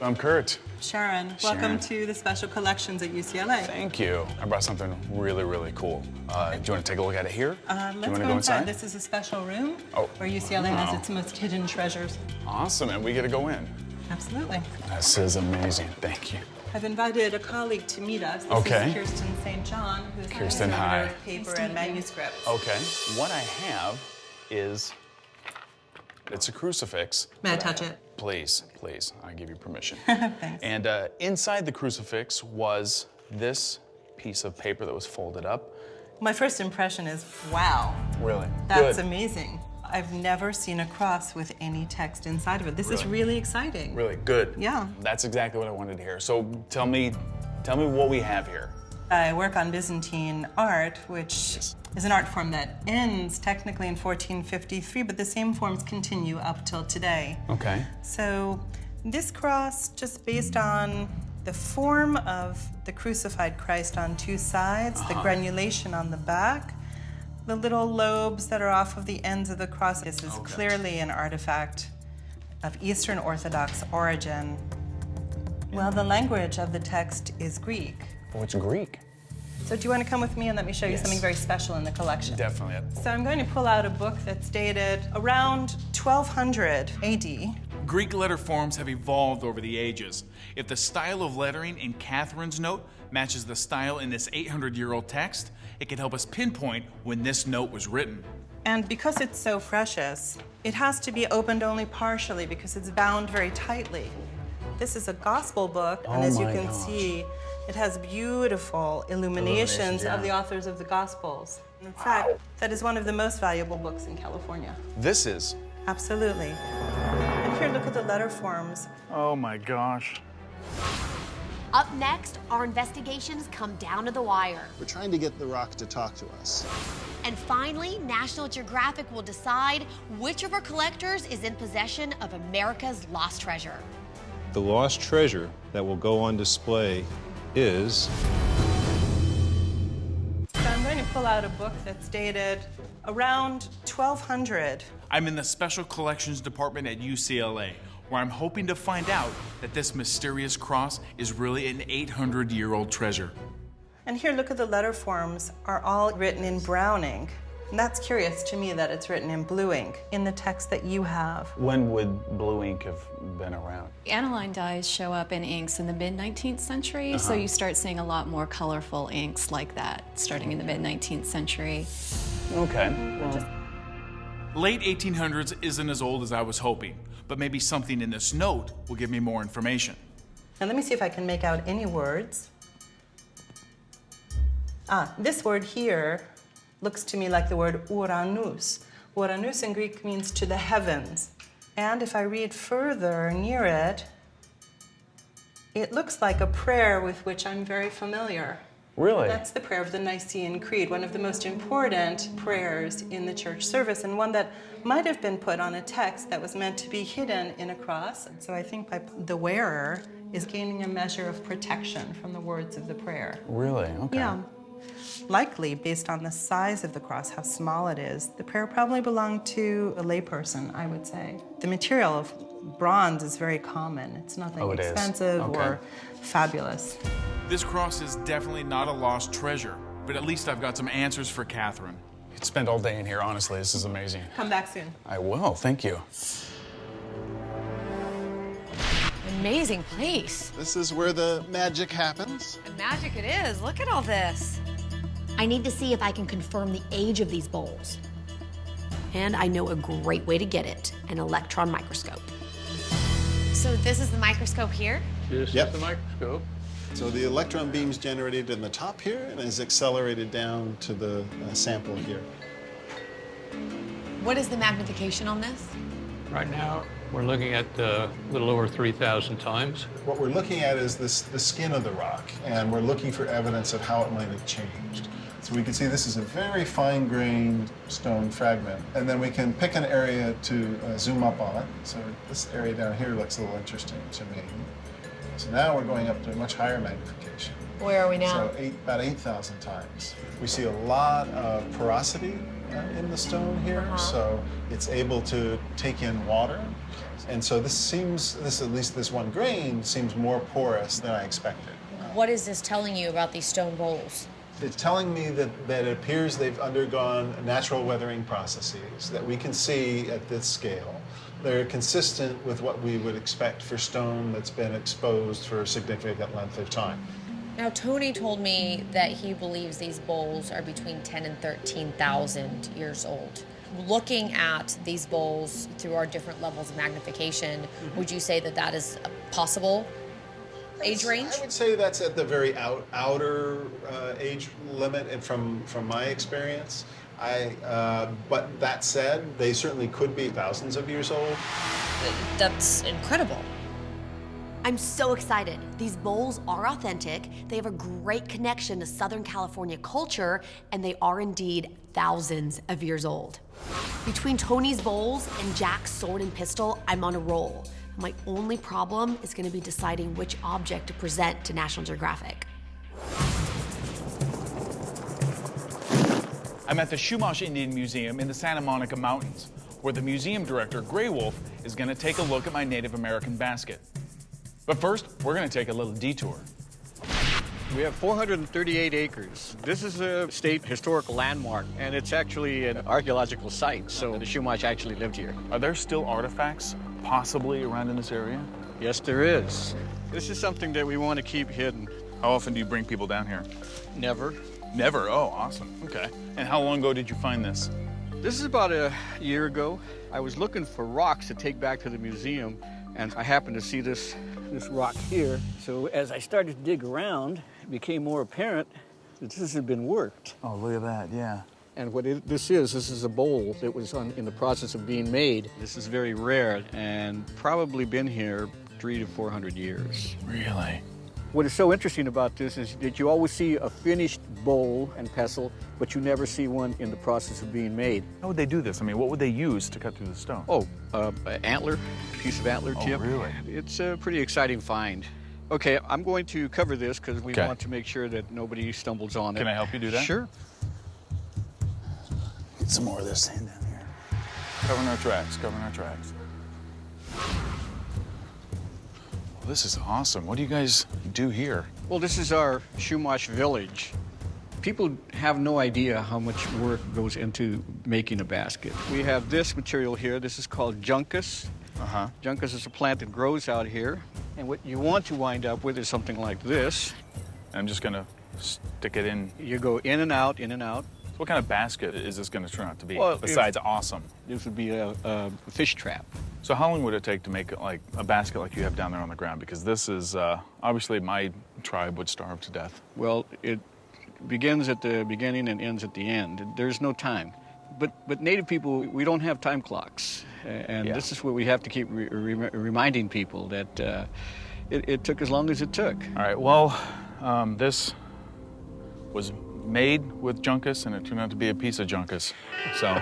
Speaker 3: I'm Curt.
Speaker 4: Sharon, welcome to the Special Collections at UCLA.
Speaker 3: Thank you. I brought something really, really cool. Do you want to take a look at it here?
Speaker 4: Let's
Speaker 3: Do you want to
Speaker 4: go
Speaker 3: go
Speaker 4: inside. This is a special room where UCLA has its most hidden treasures.
Speaker 3: Awesome, and we get to go in.
Speaker 4: Absolutely.
Speaker 3: This is amazing. Thank you.
Speaker 4: I've invited a colleague to meet us. This is Kirsten St. John, who's
Speaker 3: Kirsten, hi.
Speaker 4: Paper and manuscripts.
Speaker 3: Okay. What I have is, it's a crucifix.
Speaker 4: May I touch it?
Speaker 3: Please, please. I give you permission.
Speaker 4: Thanks.
Speaker 3: And inside the crucifix was this piece of paper that was folded up.
Speaker 4: My first impression is, wow.
Speaker 3: Really?
Speaker 4: That's amazing. I've never seen a cross with any text inside of it. This is really exciting.
Speaker 3: Really good.
Speaker 4: Yeah.
Speaker 3: That's exactly what I wanted to hear. So tell me what we have here.
Speaker 4: I work on Byzantine art, which is an art form that ends technically in 1453, but the same forms continue up till today.
Speaker 3: Okay.
Speaker 4: So this cross, just based on the form of the crucified Christ on two sides, the granulation on the back, the little lobes that are off of the ends of the cross, this is clearly an artifact of Eastern Orthodox origin. Well, the language of the text is Greek.
Speaker 3: Oh, it's Greek.
Speaker 4: So do you want to come with me and let me show you something very special in the collection?
Speaker 3: Definitely.
Speaker 4: So I'm going to pull out a book that's dated around 1200 AD.
Speaker 1: Greek letter forms have evolved over the ages. If the style of lettering in Catherine's note matches the style in this 800-year-old text, it can help us pinpoint when this note was written.
Speaker 4: And because it's so precious, it has to be opened only partially because it's bound very tightly. This is a gospel book, and as you can see, it has beautiful illuminations of the authors of the Gospels. In fact, that is one of the most valuable books in California.
Speaker 3: This is?
Speaker 4: Absolutely. And here, look at the letter forms.
Speaker 3: Oh my gosh.
Speaker 22: Up next, our investigations come down to the wire.
Speaker 5: We're trying to get the rock to talk to us.
Speaker 22: And finally, National Geographic will decide which of our collectors is in possession of America's lost treasure.
Speaker 14: The lost treasure that will go on display is...
Speaker 4: So I'm going to pull out a book that's dated around 1200.
Speaker 1: I'm in the Special Collections Department at UCLA, where I'm hoping to find out that this mysterious cross is really an 800-year-old treasure.
Speaker 4: And here, look at the letter forms are all written in brown ink. And that's curious to me that it's written in blue ink in the text that you have.
Speaker 3: When would blue ink have been around?
Speaker 24: Aniline dyes show up in inks in the mid-19th century, so you start seeing a lot more colorful inks like that starting in the mid-19th century.
Speaker 3: Okay.
Speaker 1: Late 1800s isn't as old as I was hoping, but maybe something in this note will give me more information.
Speaker 4: Now let me see if I can make out any words. This word here looks to me like the word Uranus. Uranus in Greek means to the heavens. And if I read further near it, it looks like a prayer with which I'm very familiar.
Speaker 3: Really?
Speaker 4: That's the prayer of the Nicene Creed, one of the most important prayers in the church service, and one that might have been put on a text that was meant to be hidden in a cross. So I think the wearer is gaining a measure of protection from the words of the prayer.
Speaker 3: Really? Okay.
Speaker 4: Yeah. Likely, based on the size of the cross, how small it is, the prayer probably belonged to a layperson, I would say. The material of bronze is very common. It's nothing expensive or fabulous.
Speaker 1: This cross is definitely not a lost treasure, but at least I've got some answers for Catherine.
Speaker 3: You could spend all day in here, honestly. This is amazing.
Speaker 4: Come back soon.
Speaker 3: I will, thank you.
Speaker 21: Amazing place.
Speaker 5: This is where the magic happens.
Speaker 21: And magic it is. Look at all this.
Speaker 22: I need to see if I can confirm the age of these bowls. And I know a great way to get it, an electron microscope.
Speaker 21: So this is the microscope here?
Speaker 5: This is the microscope. So the electron beam's generated in the top here and is accelerated down to the sample here.
Speaker 21: What is the magnification on this?
Speaker 10: Right now, we're looking at a little over 3,000 times.
Speaker 5: What we're looking at is the skin of the rock, and we're looking for evidence of how it might have changed. So we can see this is a very fine-grained stone fragment, and then we can pick an area to zoom up on it. So this area down here looks a little interesting to me. So now we're going up to a much higher magnification.
Speaker 21: Where are we now?
Speaker 5: So about 8,000 times. We see a lot of porosity in the stone here, so it's able to take in water. And so this seems, at least this one grain, seems more porous than I expected.
Speaker 21: What is this telling you about these stone bowls?
Speaker 5: It's telling me that it appears they've undergone natural weathering processes that we can see at this scale. They're consistent with what we would expect for stone that's been exposed for a significant length of time.
Speaker 21: Now, Tony told me that he believes these bowls are between 10 and 13,000 years old. Looking at these bowls through our different levels of magnification, would you say that that is a possible age range?
Speaker 5: I would say that's at the very outer age limit, and from my experience. But that said, they certainly could be thousands of years old.
Speaker 21: That's incredible.
Speaker 22: I'm so excited. These bowls are authentic, they have a great connection to Southern California culture, and they are indeed thousands of years old. Between Tony's bowls and Jack's sword and pistol, I'm on a roll. My only problem is going to be deciding which object to present to National Geographic.
Speaker 1: I'm at the Chumash Indian Museum in the Santa Monica Mountains, where the museum director, Gray Wolf, is going to take a look at my Native American basket. But first, we're going to take a little detour.
Speaker 11: We have 438 acres. This is a state historical landmark, and it's actually an archaeological site, so the Chumash actually lived here.
Speaker 1: Are there still artifacts possibly around in this area?
Speaker 11: Yes, there is. This is something that we want to keep hidden.
Speaker 1: How often do you bring people down here?
Speaker 11: Never.
Speaker 1: Never? Oh, awesome. Okay. And how long ago did you find this?
Speaker 11: This is about a year ago. I was looking for rocks to take back to the museum, and I happened to see this rock here. So as I started to dig around, it became more apparent that this had been worked.
Speaker 1: Oh, look at that, yeah.
Speaker 11: And what this is a bowl that was in the process of being made. This is very rare and probably been here 300 to 400 years.
Speaker 1: Really?
Speaker 11: What is so interesting about this is that you always see a finished bowl and pestle, but you never see one in the process of being made.
Speaker 1: How would they do this? I mean, what would they use to cut through the stone?
Speaker 11: Oh, antler, piece of antler tip.
Speaker 1: Oh, really?
Speaker 11: It's a pretty exciting find. Okay, I'm going to cover this because we want to make sure that nobody stumbles on it.
Speaker 1: Can I help you do that?
Speaker 11: Sure.
Speaker 1: Get some more of this sand down here. Covering our tracks, covering our tracks. Well, this is awesome. What do you guys do here?
Speaker 11: Well, this is our Chumash village. People have no idea how much work goes into making a basket. We have this material here. This is called juncus. Juncus is a plant that grows out here. And what you want to wind up with is something like this.
Speaker 1: I'm just going to stick it in.
Speaker 11: You go in and out, in and out.
Speaker 1: So what kind of basket is this going to turn out to be,
Speaker 11: well,
Speaker 1: besides awesome?
Speaker 11: This would be a fish trap.
Speaker 1: So how long would it take to make like a basket like you have down there on the ground? Because this is, obviously my tribe would starve to death.
Speaker 11: Well, begins at the beginning and ends at the end. There's no time. But Native people, we don't have time clocks. And this is what we have to keep reminding people, that it took as long as it took.
Speaker 3: All right, well, this was made with Juncus, and it turned out to be a piece of Juncus, so.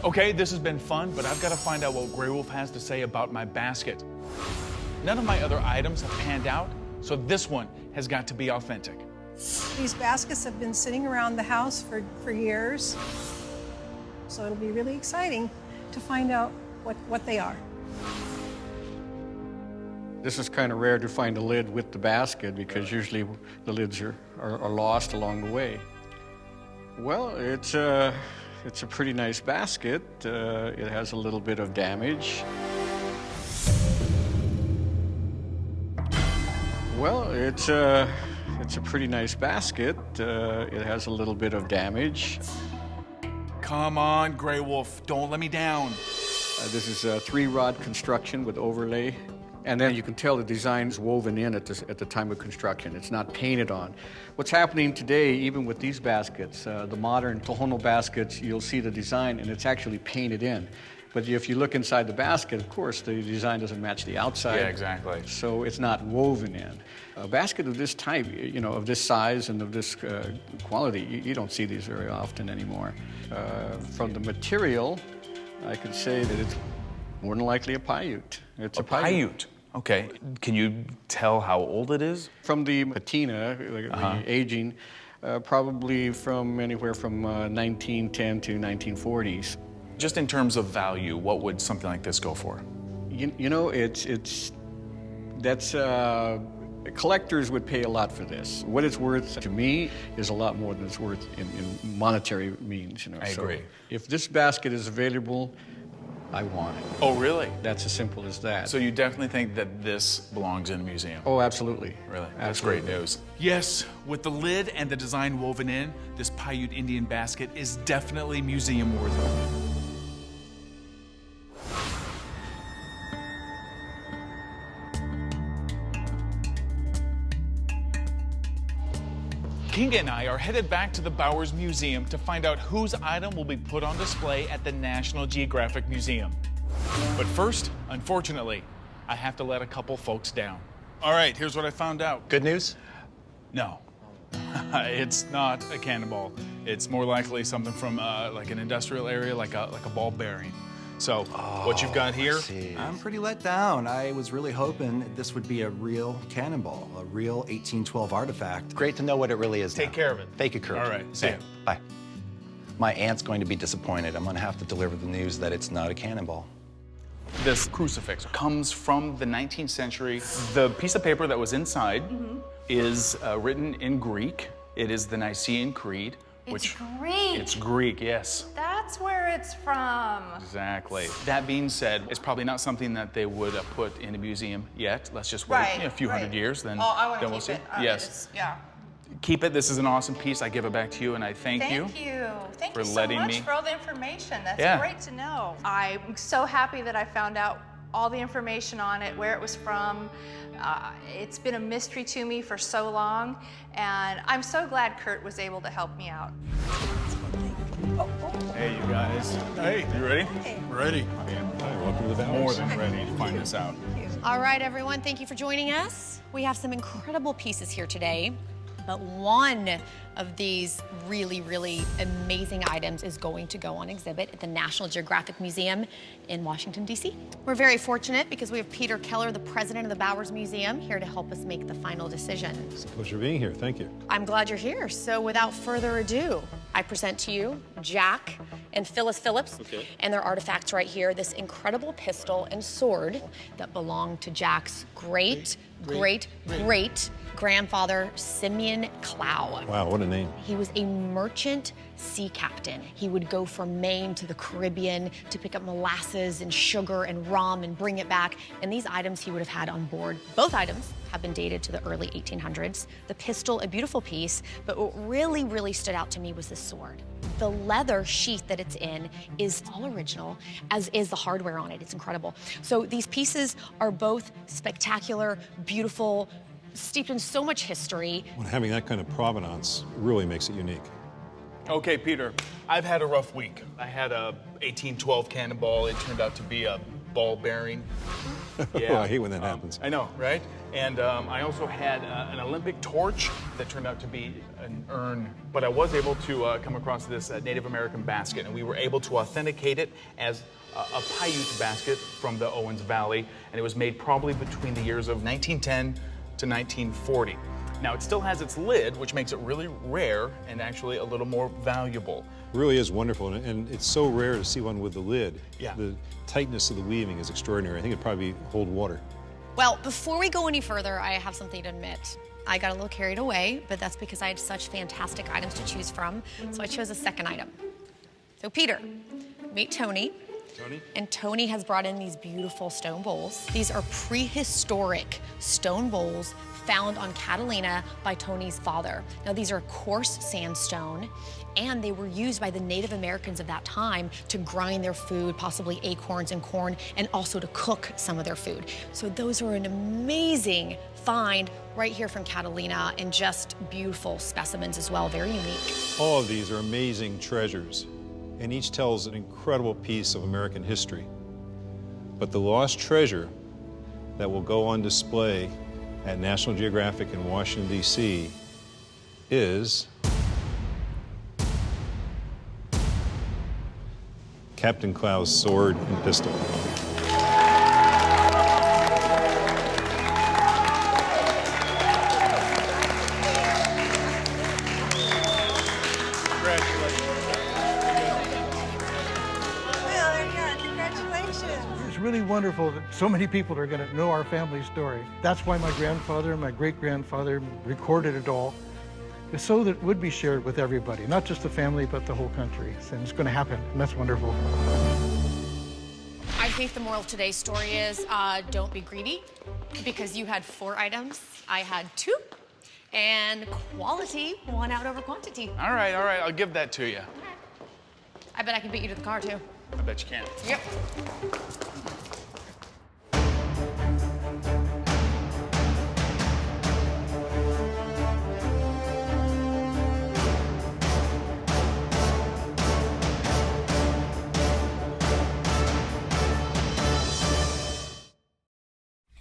Speaker 3: Okay, this has been fun, but I've got to find out what Grey Wolf has to say about my basket. None of my other items have panned out, so this one has got to be authentic.
Speaker 9: These baskets have been sitting around the house for years, so it'll be really exciting to find out what they are.
Speaker 11: This is kind of rare to find a lid with the basket, because usually the lids are lost along the way. Well, it's a pretty nice basket. It has a little bit of damage. Well, it's a pretty nice basket. It has a little bit of damage.
Speaker 3: Come on, Grey Wolf, don't let me down.
Speaker 11: This is a 3-rod construction with overlay. And then you can tell the design's woven in at the time of construction. It's not painted on. What's happening today, even with these baskets, the modern Tohono baskets, you'll see the design and it's actually painted in. But if you look inside the basket, of course, the design doesn't match the outside.
Speaker 3: Yeah, exactly.
Speaker 11: So it's not woven in. A basket of this type, you know, of this size and of this quality, you don't see these very often anymore. From the material, I could say that it's more than likely a Paiute. It's a
Speaker 3: Paiute. Okay. Can you tell how old it is?
Speaker 11: From the patina, the aging, probably from anywhere from 1910 to 1940s.
Speaker 3: Just in terms of value, what would something like this go for?
Speaker 11: You know, collectors would pay a lot for this. What it's worth to me is a lot more than it's worth in monetary means. You know.
Speaker 3: I agree.
Speaker 11: If this basket is available, I want it.
Speaker 3: Oh, really?
Speaker 11: That's as simple as that.
Speaker 3: So you definitely think that this belongs in a museum?
Speaker 11: Oh, absolutely.
Speaker 3: Really? That's
Speaker 11: Absolutely.
Speaker 3: great news. Yes, with the lid and the design woven in, this Paiute Indian basket is definitely museum worthy. Kinga and I are headed back to the Bowers Museum to find out whose item will be put on display at the National Geographic Museum. But first, unfortunately, I have to let a couple folks down. All right, here's what I found out.
Speaker 2: Good news?
Speaker 3: No. It's not a cannonball. It's more likely something from like an industrial area, like a ball bearing. So, what you've got here?
Speaker 13: I'm pretty let down. I was really hoping this would be a real cannonball, a real 1812 artifact.
Speaker 2: Great to know what it really is.
Speaker 3: Take care of it.
Speaker 2: Thank you, Curt.
Speaker 3: All right, see ya.
Speaker 2: Bye. My aunt's going to be disappointed. I'm going to have to deliver the news that it's not a cannonball.
Speaker 3: This crucifix comes from the 19th century. The piece of paper that was inside is written in Greek. It is the Nicene Creed.
Speaker 20: It's Greek.
Speaker 3: It's Greek, yes.
Speaker 20: That's where it's from.
Speaker 3: Exactly. That being said, it's probably not something that they would put in a museum yet. Let's just wait a few hundred years, then,
Speaker 20: I want to
Speaker 3: then we'll
Speaker 20: keep
Speaker 3: see.
Speaker 20: it.
Speaker 3: Yes.
Speaker 20: Yeah.
Speaker 3: Keep it. This is an awesome piece. I give it back to you, and I thank you.
Speaker 20: Thank
Speaker 3: for
Speaker 20: you so
Speaker 3: letting
Speaker 20: much
Speaker 3: me.
Speaker 20: for all the information. That's
Speaker 3: Yeah.
Speaker 20: great to know. I'm so happy that I found out all the information on it, where it was from. It's been a mystery to me for so long, and I'm so glad Curt was able to help me out.
Speaker 3: Hey, you guys. Hey, you ready?
Speaker 8: Ready.
Speaker 3: Welcome to the More than ready to find this out.
Speaker 7: All right, everyone, thank you for joining us. We have some incredible pieces here today, but one of these really, really amazing items is going to go on exhibit at the National Geographic Museum in Washington, D.C. We're very fortunate because we have Peter Keller, the president of the Bowers Museum, here to help us make the final decision.
Speaker 14: It's a pleasure being here. Thank you.
Speaker 7: I'm glad you're here. So without further ado, I present to you Jack and Phyllis Phillipps and their artifacts right here, this incredible pistol and sword that belonged to Jack's great grandfather, Simeon Clow.
Speaker 14: Wow, what a name.
Speaker 7: He was a merchant sea captain. He would go from Maine to the Caribbean to pick up molasses and sugar and rum and bring it back. And these items he would have had on board. Both items have been dated to the early 1800s. The pistol, a beautiful piece, but what really, really stood out to me was the sword. The leather sheath that it's in is all original, as is the hardware on it. It's incredible. So these pieces are both spectacular, beautiful, steeped in so much history.
Speaker 14: When having that kind of provenance really makes it unique.
Speaker 3: Okay, Peter, I've had a rough week. I had a 1812 Cannonball. It turned out to be a ball bearing. Yeah.
Speaker 14: Oh, I hate when that happens.
Speaker 3: I know, right? And I also had an Olympic torch that turned out to be an urn. But I was able to come across this Native American basket, and we were able to authenticate it as a Paiute basket from the Owens Valley, and it was made probably between the years of 1910 to 1940. Now, it still has its lid, which makes it really rare and actually a little more valuable.
Speaker 14: It really is wonderful, and it's so rare to see one with the lid.
Speaker 3: Yeah.
Speaker 14: The tightness of the weaving is extraordinary. I think it'd probably hold water.
Speaker 7: Well, before we go any further, I have something to admit. I got a little carried away, but that's because I had such fantastic items to choose from, so I chose a second item. So, Peter, meet Tony.
Speaker 3: Tony?
Speaker 7: And Tony has brought in these beautiful stone bowls. These are prehistoric stone bowls found on Catalina by Tony's father. Now, these are coarse sandstone, and they were used by the Native Americans of that time to grind their food, possibly acorns and corn, and also to cook some of their food. So those are an amazing find right here from Catalina, and just beautiful specimens as well, very unique.
Speaker 14: All of these are amazing treasures, and each tells an incredible piece of American history. But the lost treasure that will go on display at National Geographic in Washington, D.C. is Captain Clow's sword and pistol.
Speaker 15: It's really wonderful that so many people are going to know our family story. That's why my grandfather and my great-grandfather recorded it all, so that it would be shared with everybody, not just the family, but the whole country. And it's going to happen, and that's wonderful.
Speaker 7: I think the moral of today's story is don't be greedy, because you had 4 items, I had 2, and quality won out over quantity.
Speaker 3: All right, I'll give that to you.
Speaker 7: I bet I can beat you to the car, too.
Speaker 3: I bet you can.
Speaker 7: Yep.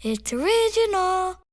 Speaker 16: It's original.